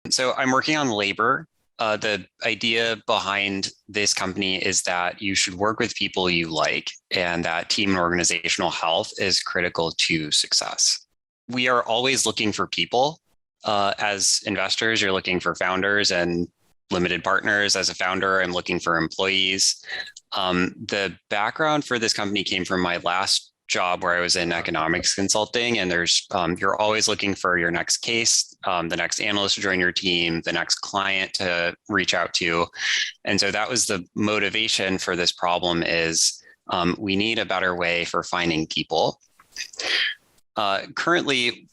So I'm working on Labr. The idea behind this company is that you should work with people you like, and that team and organizational health is critical to success. We are always looking for people. As investors, you're looking for founders and limited partners. As a founder, I'm looking for employees. The background for this company came from my last job where I was in economics consulting, and you're always looking for your next case, the next analyst to join your team, the next client to reach out to. And so that was the motivation for this problem is we need a better way for finding people. Currently,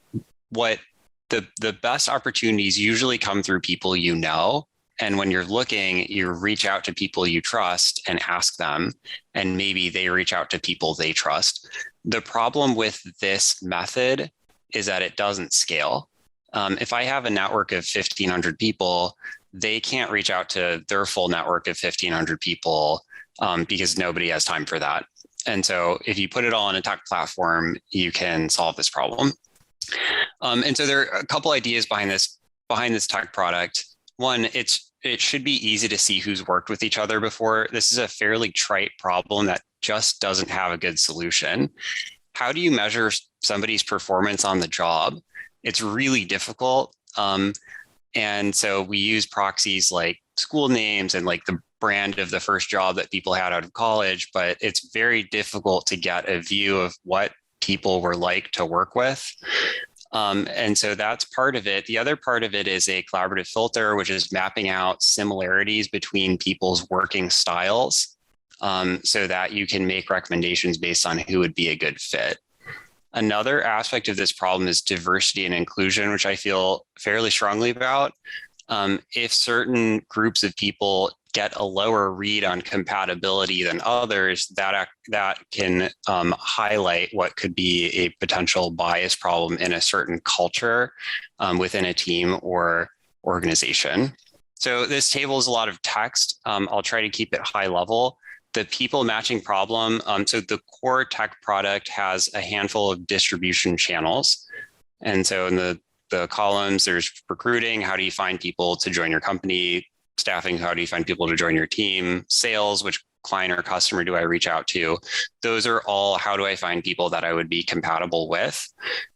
what the best opportunities usually come through people you know. And when you're looking, you reach out to people you trust and ask them, and maybe they reach out to people they trust. The problem with this method is that it doesn't scale. If I have a network of 1,500 people, they can't reach out to their full network of 1,500 people because nobody has time for that. And so if you put it all on a tech platform, you can solve this problem. And so there are a couple ideas behind this tech product. One, it should be easy to see who's worked with each other before. This is a fairly trite problem that just doesn't have a good solution. How do you measure somebody's performance on the job? It's really difficult. And so we use proxies like school names and like the brand of the first job that people had out of college, but it's very difficult to get a view of what people were like to work with. And so that's part of it. The other part of it is a collaborative filter, which is mapping out similarities between people's working styles so that you can make recommendations based on who would be a good fit. Another aspect of this problem is diversity and inclusion, which I feel fairly strongly about. If certain groups of people get a lower read on compatibility than others, that can highlight what could be a potential bias problem in a certain culture within a team or organization. So this table is a lot of text. I'll try to keep it high level. The people matching problem, so the core tech product has a handful of distribution channels. And so in the columns, there's recruiting, how do you find people to join your company? Staffing, how do you find people to join your team? Sales, which client or customer do I reach out to? Those are all, how do I find people that I would be compatible with?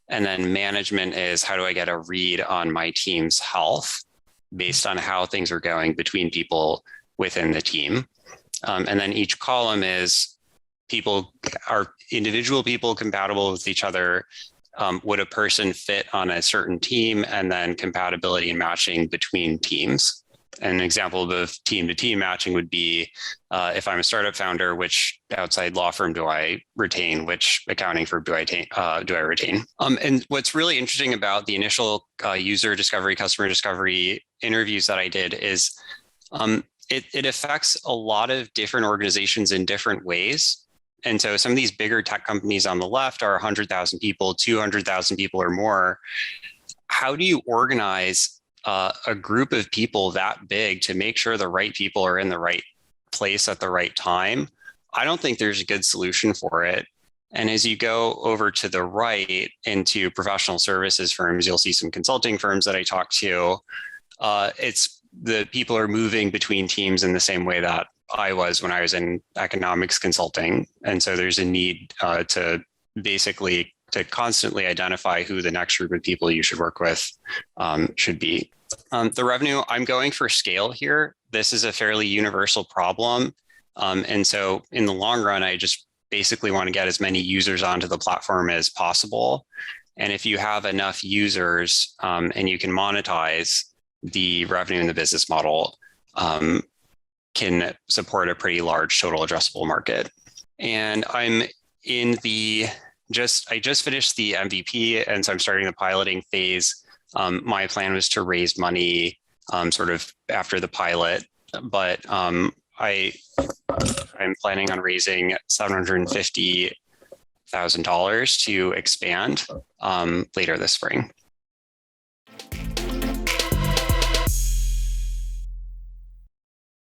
And then management is, how do I get a read on my team's health based on how things are going between people within the team? And then each column is are individual people compatible with each other? Would a person fit on a certain team? And then compatibility and matching between teams. An example of team-to-team matching would be if I'm a startup founder, which outside law firm do I retain? Which accounting firm do I retain? And what's really interesting about the initial user discovery, customer discovery interviews that I did is it affects a lot of different organizations in different ways. And so some of these bigger tech companies on the left are 100,000 people, 200,000 people or more. How do you organize a group of people that big to make sure the right people are in the right place at the right time? I don't think there's a good solution for it. And as you go over to the right into professional services firms, you'll see some consulting firms that I talk to. It's the people are moving between teams in the same way that I was when I was in economics consulting. And so there's a need to constantly identify who the next group of people you should work with should be. The revenue, I'm going for scale here. This is a fairly universal problem. And so in the long run, I just basically want to get as many users onto the platform as possible. And if you have enough users and you can monetize, the revenue in the business model can support a pretty large total addressable market. And I just finished the MVP, and so I'm starting the piloting phase. My plan was to raise money sort of after the pilot, but I'm planning on raising $750,000 to expand later this spring.